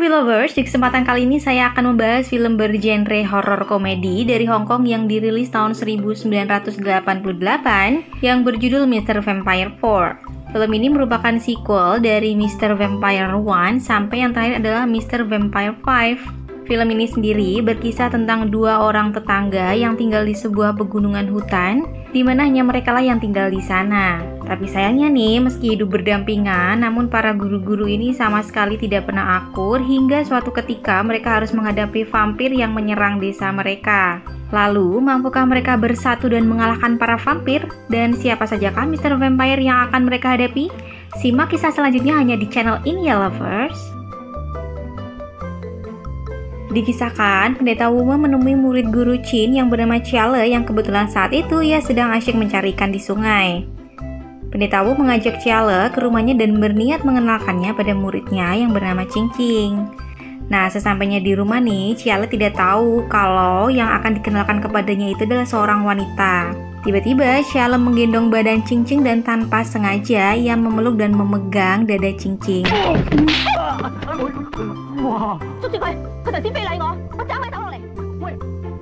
movie lovers, di kesempatan kali ini saya akan membahas film bergenre horror komedi dari Hong Kong yang dirilis tahun 1988 yang berjudul Mr. Vampire 4. Film ini merupakan sequel dari Mr. Vampire 1 sampai yang terakhir adalah Mr. Vampire 5. Film ini sendiri berkisah tentang dua orang tetangga yang tinggal di sebuah pegunungan hutan, di mana hanya mereka lah yang tinggal di sana. Tapi sayangnya nih, meski hidup berdampingan, namun para guru-guru ini sama sekali tidak pernah akur hingga suatu ketika mereka harus menghadapi vampir yang menyerang desa mereka. Lalu, mampukah mereka bersatu dan mengalahkan para vampir? Dan siapa sajakah Mr. Vampire yang akan mereka hadapi? Simak kisah selanjutnya hanya di channel ini ya lovers. Dikisahkan, Pendeta Wu menemui murid guru Qin yang bernama Chiale yang kebetulan saat itu ia sedang asyik mencari ikan di sungai. Pendeta Wu mengajak Chiale ke rumahnya dan berniat mengenalkannya pada muridnya yang bernama Qing Qing. Nah, sesampainya di rumah nih, Chiale tidak tahu kalau yang akan dikenalkan kepadanya itu adalah seorang wanita. Tiba-tiba, Chiale menggendong badan Qing Qing dan tanpa sengaja ia memeluk dan memegang dada Qing Qing.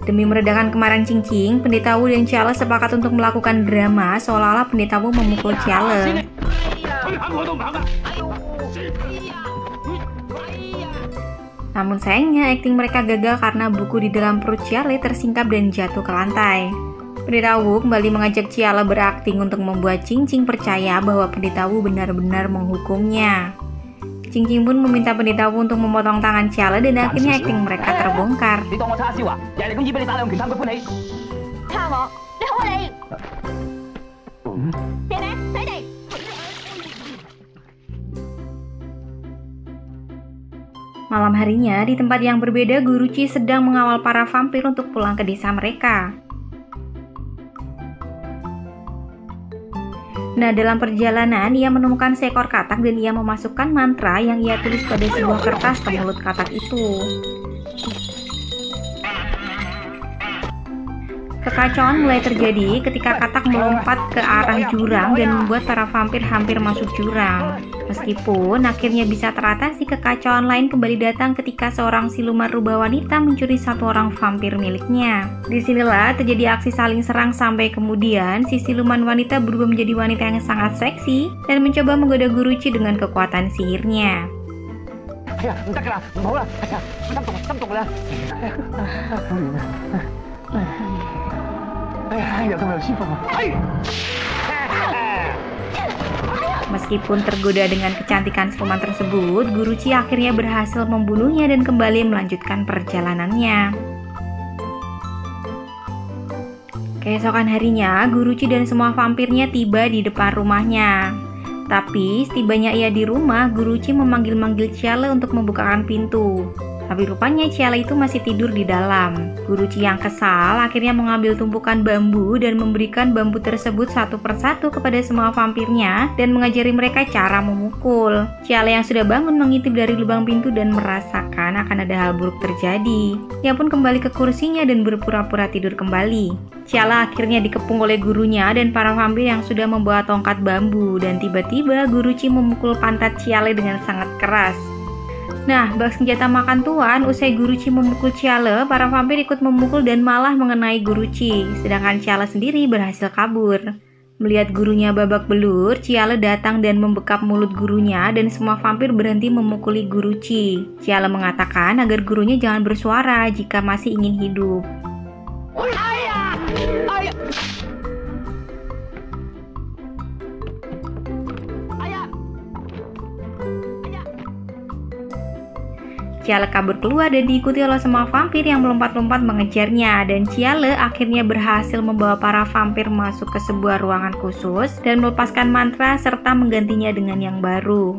Demi meredakan kemarahan Qing Qing, Pendeta Wu dan Chiale sepakat untuk melakukan drama seolah-olah Pendeta Wu memukul Chiale. Namun sayangnya akting mereka gagal karena buku di dalam perut Chiale tersingkap dan jatuh ke lantai. Pendeta Wu kembali mengajak Chiale berakting untuk membuat Qing Qing percaya bahwa Pendeta Wu benar-benar menghukumnya. Qing Qing pun meminta Pendeta Wu untuk memotong tangan Chiale dan akhirnya akting mereka terbongkar. Malam harinya, di tempat yang berbeda, Guru Qi sedang mengawal para vampir untuk pulang ke desa mereka. Nah, dalam perjalanan, ia menemukan seekor katak dan ia memasukkan mantra yang ia tulis pada sebuah kertas ke mulut katak itu. Kekacauan mulai terjadi ketika katak melompat ke arah jurang dan membuat para vampir hampir masuk jurang. Meskipun akhirnya bisa teratasi, kekacauan lain kembali datang ketika seorang siluman rubah wanita mencuri satu orang vampir miliknya. Disinilah terjadi aksi saling serang sampai kemudian si siluman wanita berubah menjadi wanita yang sangat seksi dan mencoba menggoda Guru Qi dengan kekuatan sihirnya. Meskipun tergoda dengan kecantikan siluman tersebut, Guru Qi akhirnya berhasil membunuhnya dan kembali melanjutkan perjalanannya. Keesokan harinya, Guru Qi dan semua vampirnya tiba di depan rumahnya. Tapi, setibanya ia di rumah, Guru Qi memanggil-manggil Chiale untuk membukakan pintu. Tapi rupanya Chiale itu masih tidur di dalam. Guru Qi yang kesal akhirnya mengambil tumpukan bambu dan memberikan bambu tersebut satu persatu kepada semua vampirnya dan mengajari mereka cara memukul. Chiale yang sudah bangun mengintip dari lubang pintu dan merasakan akan ada hal buruk terjadi. Ia pun kembali ke kursinya dan berpura-pura tidur kembali. Chiale akhirnya dikepung oleh gurunya dan para vampir yang sudah membawa tongkat bambu dan tiba-tiba Guru Qi memukul pantat Chiale dengan sangat keras. Nah, bak senjata makan tuan, usai Guru Qi memukul Chiale, para vampir ikut memukul dan malah mengenai Guru Qi, sedangkan Chiale sendiri berhasil kabur. Melihat gurunya babak belur, Chiale datang dan membekap mulut gurunya dan semua vampir berhenti memukuli Guru Qi. Chiale mengatakan agar gurunya jangan bersuara jika masih ingin hidup. Chiale kabur keluar dan diikuti oleh semua vampir yang melompat-lompat mengejarnya, dan Chiale akhirnya berhasil membawa para vampir masuk ke sebuah ruangan khusus dan melepaskan mantra serta menggantinya dengan yang baru.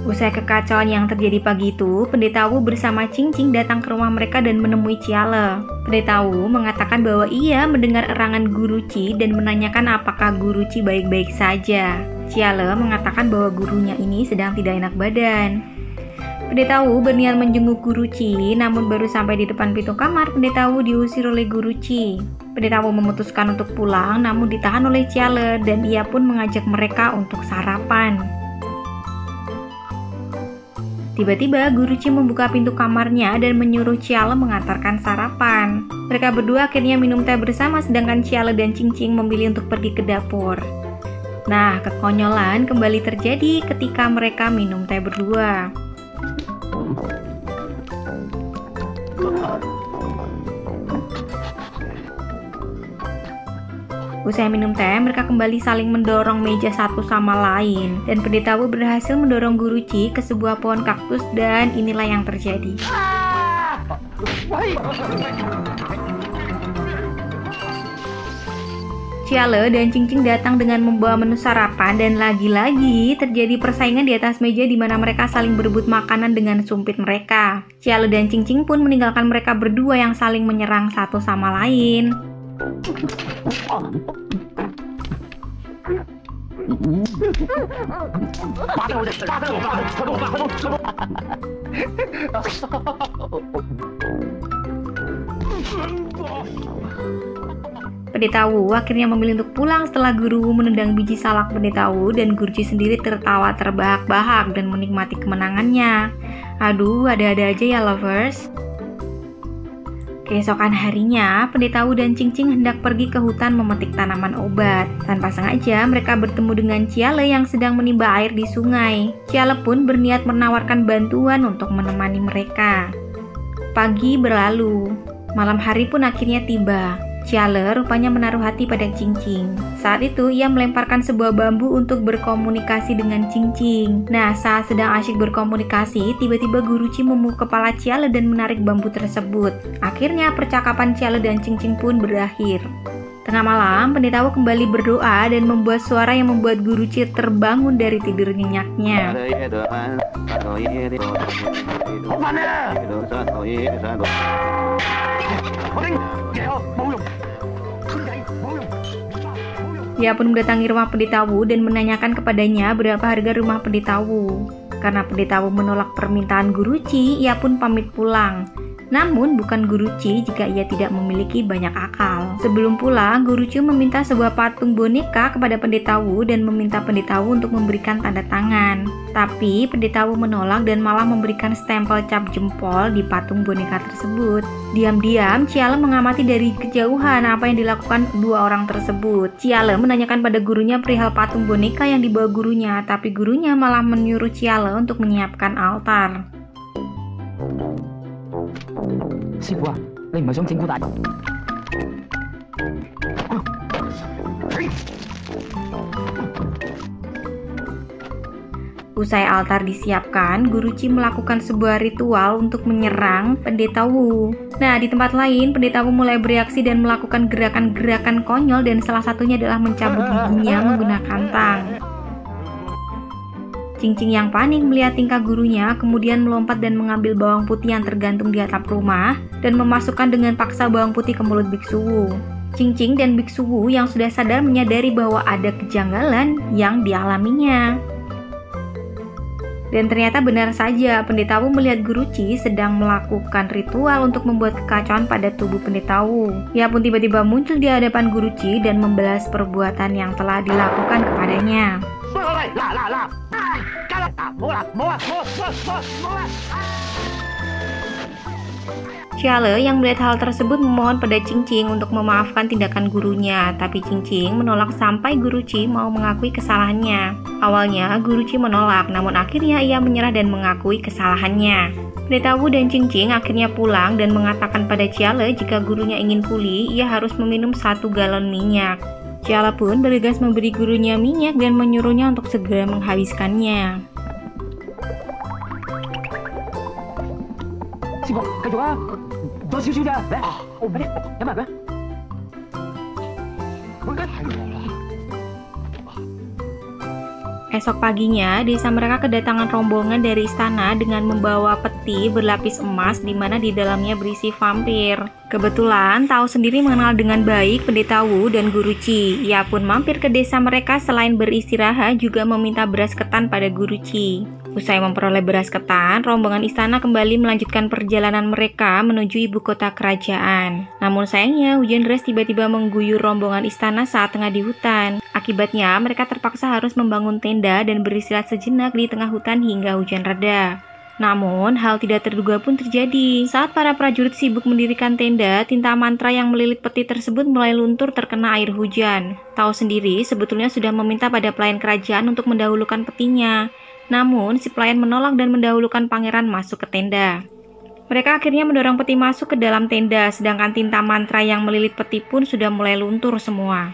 Usai kekacauan yang terjadi pagi itu, Pendeta Wu bersama Qing Qing datang ke rumah mereka dan menemui Chiale. Pendeta Wu mengatakan bahwa ia mendengar erangan Guru Qi dan menanyakan apakah Guru Qi baik-baik saja. Chiale mengatakan bahwa gurunya ini sedang tidak enak badan. Pendeta Wu berniat menjenguk Guru Qi, namun baru sampai di depan pintu kamar, Pendeta Wu diusir oleh Guru Qi. Pendeta Wu memutuskan untuk pulang, namun ditahan oleh Chiale dan ia pun mengajak mereka untuk sarapan. Tiba-tiba Guruci membuka pintu kamarnya dan menyuruh Ciale mengantarkan sarapan. Mereka berdua akhirnya minum teh bersama sedangkan Ciale dan Cingcing memilih untuk pergi ke dapur. Nah, kekonyolan kembali terjadi ketika mereka minum teh berdua. Usai minum teh, mereka kembali saling mendorong meja satu sama lain. Dan Pendeta Wu berhasil mendorong Guruci ke sebuah pohon kaktus dan inilah yang terjadi. Ciale dan Cingcing datang dengan membawa menu sarapan dan lagi-lagi terjadi persaingan di atas meja di mana mereka saling berebut makanan dengan sumpit mereka. Ciale dan Cingcing pun meninggalkan mereka berdua yang saling menyerang satu sama lain. Pendeta Wu akhirnya memilih untuk pulang setelah Guru Wu menendang biji salak Pendeta Wu dan Guruci sendiri tertawa terbahak-bahak dan menikmati kemenangannya. Aduh, ada-ada aja ya lovers. Keesokan harinya, Pendeta Wu dan Cingcing hendak pergi ke hutan memetik tanaman obat. Tanpa sengaja, mereka bertemu dengan Ciale yang sedang menimba air di sungai. Ciale pun berniat menawarkan bantuan untuk menemani mereka. Pagi berlalu, malam hari pun akhirnya tiba. Ciale rupanya menaruh hati pada Cingcing. Saat itu ia melemparkan sebuah bambu untuk berkomunikasi dengan Cingcing. Nah, saat sedang asyik berkomunikasi, tiba-tiba Guruci memukul kepala Ciale dan menarik bambu tersebut. Akhirnya percakapan Ciale dan Cingcing pun berakhir. Tengah malam, Pendeta Wu kembali berdoa dan membuat suara yang membuat Guruci terbangun dari tidur nyenyaknya. Ia pun mendatangi rumah Pendeta Wu dan menanyakan kepadanya berapa harga rumah Pendeta Wu. Karena Pendeta Wu menolak permintaan Guruci, ia pun pamit pulang. Namun bukan Guruci jika ia tidak memiliki banyak akal. Sebelum pulang, Guruci meminta sebuah patung boneka kepada Pendeta Wu dan meminta Pendeta Wu untuk memberikan tanda tangan. Tapi Pendeta Wu menolak dan malah memberikan stempel cap jempol di patung boneka tersebut. Diam-diam, Ciale mengamati dari kejauhan apa yang dilakukan dua orang tersebut. Ciale menanyakan pada gurunya perihal patung boneka yang dibawa gurunya, tapi gurunya malah menyuruh Ciale untuk menyiapkan altar. 師傅啊，你唔係想整蠱大？ Usai altar disiapkan, Guruci melakukan sebuah ritual untuk menyerang Pendeta Wu. Nah, di tempat lain, Pendeta Wu mulai bereaksi dan melakukan gerakan-gerakan konyol dan salah satunya adalah mencabut giginya menggunakan tang. Cingcing yang panik melihat tingkah gurunya, kemudian melompat dan mengambil bawang putih yang tergantung di atap rumah dan memasukkan dengan paksa bawang putih ke mulut Biksu Wu. Cingcing dan Biksu Wu yang sudah sadar menyadari bahwa ada kejanggalan yang dialaminya. Dan ternyata benar saja, Pendeta Wu melihat Guruci sedang melakukan ritual untuk membuat kekacauan pada tubuh Pendeta Wu. Ia pun tiba-tiba muncul di hadapan Guruci dan membalas perbuatan yang telah dilakukan kepadanya. Ciale yang melihat hal tersebut memohon pada Cingcing untuk memaafkan tindakan gurunya, tapi Cingcing menolak sampai Guruci mau mengakui kesalahannya. Awalnya Guruci menolak, namun akhirnya ia menyerah dan mengakui kesalahannya. Pendeta Wu dan Cingcing akhirnya pulang dan mengatakan pada Ciale jika gurunya ingin pulih, ia harus meminum 1 galon minyak. Ciale pun bergegas memberi gurunya minyak dan menyuruhnya untuk segera menghabiskannya. 師傅，繼續啊，多少少咋？嚟，快啲飲埋佢。我而家係我啦。 Esok paginya, desa mereka kedatangan rombongan dari istana dengan membawa peti berlapis emas di mana di dalamnya berisi vampir. Kebetulan, Tao sendiri mengenal dengan baik Pendeta Wu dan Guruci. Ia pun mampir ke desa mereka selain beristirahat juga meminta beras ketan pada Guruci. Usai memperoleh beras ketan, rombongan istana kembali melanjutkan perjalanan mereka menuju ibu kota kerajaan. Namun sayangnya, hujan deras tiba-tiba mengguyur rombongan istana saat tengah di hutan. Akibatnya, mereka terpaksa harus membangun tenda dan beristirahat sejenak di tengah hutan hingga hujan reda. Namun, hal tidak terduga pun terjadi. Saat para prajurit sibuk mendirikan tenda, tinta mantra yang melilit peti tersebut mulai luntur terkena air hujan. Tao sendiri sebetulnya sudah meminta pada pelayan kerajaan untuk mendahulukan petinya. Namun, si pelayan menolak dan mendahulukan pangeran masuk ke tenda. Mereka akhirnya mendorong peti masuk ke dalam tenda, sedangkan tinta mantra yang melilit peti pun sudah mulai luntur semua.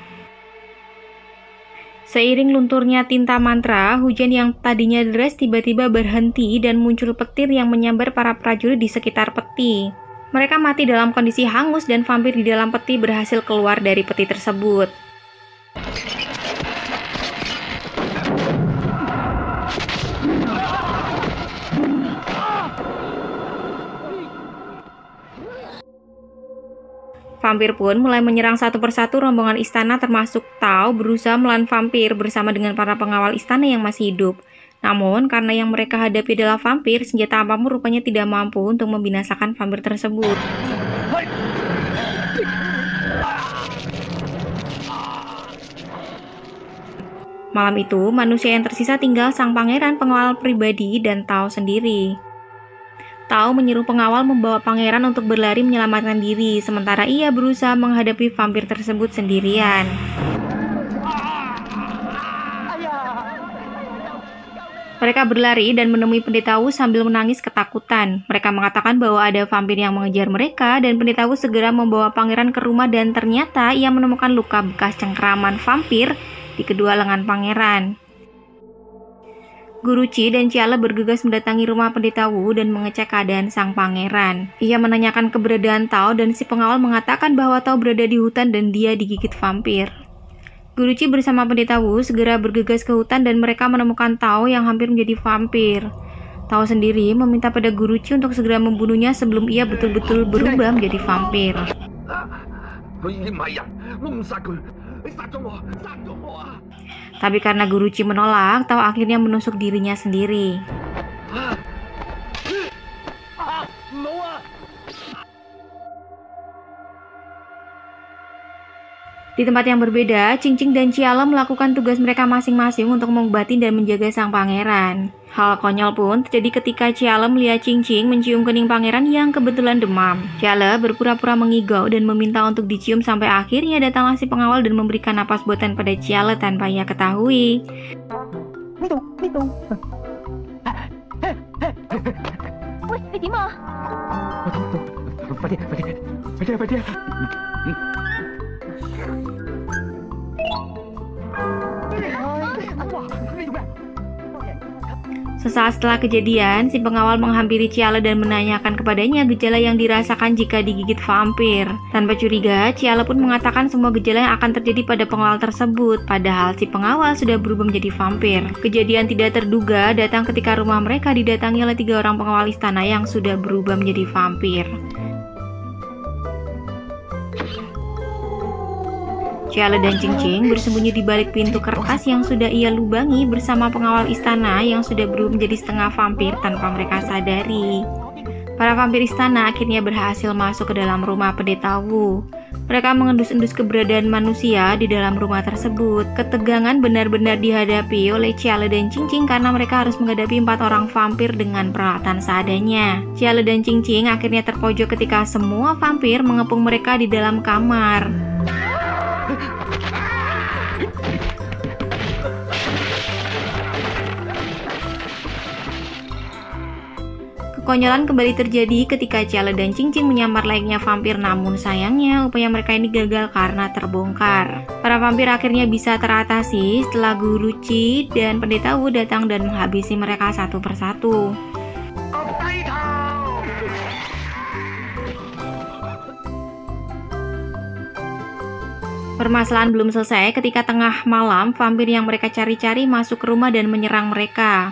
Seiring lunturnya tinta mantra, hujan yang tadinya deras tiba-tiba berhenti dan muncul petir yang menyambar para prajurit di sekitar peti. Mereka mati dalam kondisi hangus dan vampir di dalam peti berhasil keluar dari peti tersebut. Vampir pun mulai menyerang satu persatu rombongan istana termasuk Tao berusaha melawan vampir bersama dengan para pengawal istana yang masih hidup. Namun, karena yang mereka hadapi adalah vampir, senjata apapun rupanya tidak mampu untuk membinasakan vampir tersebut. Malam itu, manusia yang tersisa tinggal sang pangeran, pengawal pribadi, dan Tao sendiri. Tao menyuruh pengawal membawa pangeran untuk berlari menyelamatkan diri, sementara ia berusaha menghadapi vampir tersebut sendirian. Mereka berlari dan menemui Pendeta Wu sambil menangis ketakutan. Mereka mengatakan bahwa ada vampir yang mengejar mereka, dan Pendeta Wu segera membawa pangeran ke rumah dan ternyata ia menemukan luka bekas cengkeraman vampir di kedua lengan pangeran. Guru Qi dan Ciala bergegas mendatangi rumah Pendeta Wu dan mengecek keadaan sang pangeran. Ia menanyakan keberadaan Tao dan si pengawal mengatakan bahwa Tao berada di hutan dan dia digigit vampir. Guru Qi bersama Pendeta Wu segera bergegas ke hutan dan mereka menemukan Tao yang hampir menjadi vampir. Tao sendiri meminta pada Guru Qi untuk segera membunuhnya sebelum ia betul-betul berubah menjadi vampir. Tapi karena Guru Qi menolak, Tao akhirnya menusuk dirinya sendiri. Di tempat yang berbeda, Qingqing dan Ciala melakukan tugas mereka masing-masing untuk mengobati dan menjaga sang pangeran. Hal konyol pun terjadi ketika Ciala melihat Qingqing mencium kening pangeran yang kebetulan demam. Ciala berpura-pura mengigau dan meminta untuk dicium sampai akhirnya datanglah si pengawal dan memberikan napas buatan pada Ciala tanpa ia ketahui. Sesaat setelah kejadian, si pengawal menghampiri Ciala dan menanyakan kepadanya gejala yang dirasakan jika digigit vampir. Tanpa curiga, Ciala pun mengatakan semua gejala yang akan terjadi pada pengawal tersebut, padahal si pengawal sudah berubah menjadi vampir. Kejadian tidak terduga datang ketika rumah mereka didatangi oleh 3 orang pengawal istana yang sudah berubah menjadi vampir. Ciala dan Qingqing bersembunyi di balik pintu kertas yang sudah ia lubangi bersama pengawal istana yang sudah berubah menjadi setengah vampir tanpa mereka sadari. Para vampir istana akhirnya berhasil masuk ke dalam rumah Pendeta Wu. Mereka mengendus-endus keberadaan manusia di dalam rumah tersebut. Ketegangan benar-benar dihadapi oleh Ciala dan Qingqing karena mereka harus menghadapi 4 orang vampir dengan peralatan seadanya. Ciala dan Qingqing akhirnya terpojok ketika semua vampir mengepung mereka di dalam kamar. Kekonyolan kembali terjadi ketika Ciala dan Qingqing menyamar layaknya vampir, namun sayangnya upaya mereka ini gagal karena terbongkar. Para vampir akhirnya bisa teratasi setelah Guru Qi dan Pendeta Wu datang dan menghabisi mereka satu persatu. Permasalahan belum selesai ketika tengah malam vampir yang mereka cari-cari masuk ke rumah dan menyerang mereka.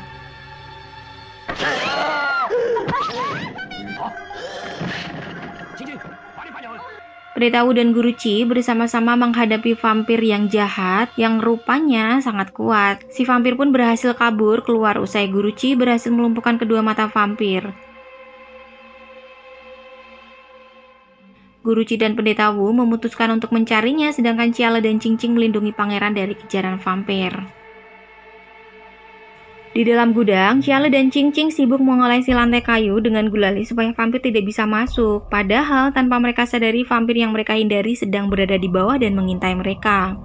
Pendeta Wu dan Guru Qi bersama-sama menghadapi vampir yang jahat yang rupanya sangat kuat. Si vampir pun berhasil kabur keluar usai Guru Qi berhasil melumpuhkan kedua mata vampir. Guru Qi dan Pendeta Wu memutuskan untuk mencarinya, sedangkan Ciala dan Qingqing melindungi pangeran dari kejaran vampir. Di dalam gudang, Ciale dan Cing Cing sibuk mengolesi lantai kayu dengan gulali supaya vampir tidak bisa masuk. Padahal tanpa mereka sadari, vampir yang mereka hindari sedang berada di bawah dan mengintai mereka.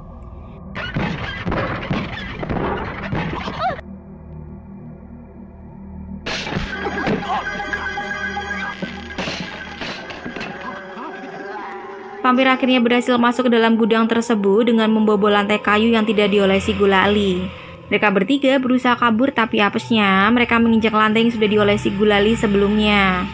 Vampir akhirnya berhasil masuk ke dalam gudang tersebut dengan membobol lantai kayu yang tidak diolesi gulali. Mereka bertiga berusaha kabur, tapi apesnya mereka menginjak lantai yang sudah diolesi gulali sebelumnya.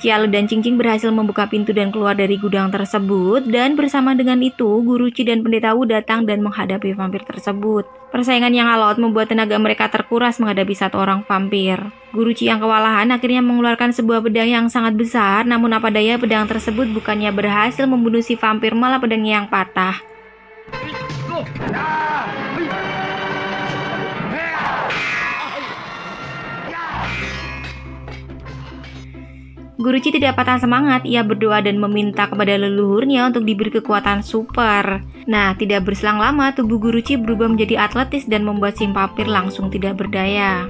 Ciale dan Cing Cing berhasil membuka pintu dan keluar dari gudang tersebut, dan bersama dengan itu Guruci dan Pendeta Wu datang dan menghadapi vampir tersebut. Persaingan yang alot membuat tenaga mereka terkuras menghadapi satu orang vampir. Guruci yang kewalahan akhirnya mengeluarkan sebuah pedang yang sangat besar, namun apa daya pedang tersebut bukannya berhasil membunuh si vampir, malah pedangnya yang patah. Guruci tidak patah semangat, ia berdoa dan meminta kepada leluhurnya untuk diberi kekuatan super. Nah, tidak berselang lama tubuh Guruci berubah menjadi atletis dan membuat si vampir langsung tidak berdaya.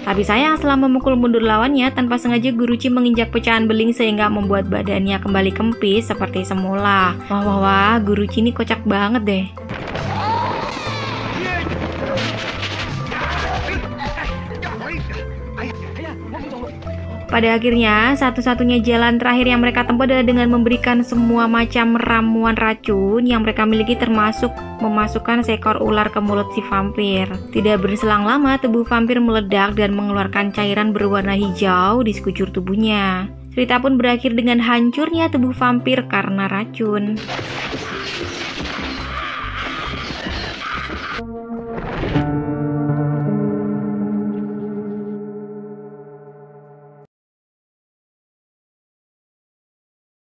Tapi sayang, setelah memukul mundur lawannya, tanpa sengaja Guruci menginjak pecahan beling sehingga membuat badannya kembali kempis seperti semula. Wah, Guruci ini kocak banget deh. Pada akhirnya, satu-satunya jalan terakhir yang mereka tempuh adalah dengan memberikan semua macam ramuan racun yang mereka miliki, termasuk memasukkan seekor ular ke mulut si vampir. Tidak berselang lama, tubuh vampir meledak dan mengeluarkan cairan berwarna hijau di sekujur tubuhnya. Cerita pun berakhir dengan hancurnya tubuh vampir karena racun.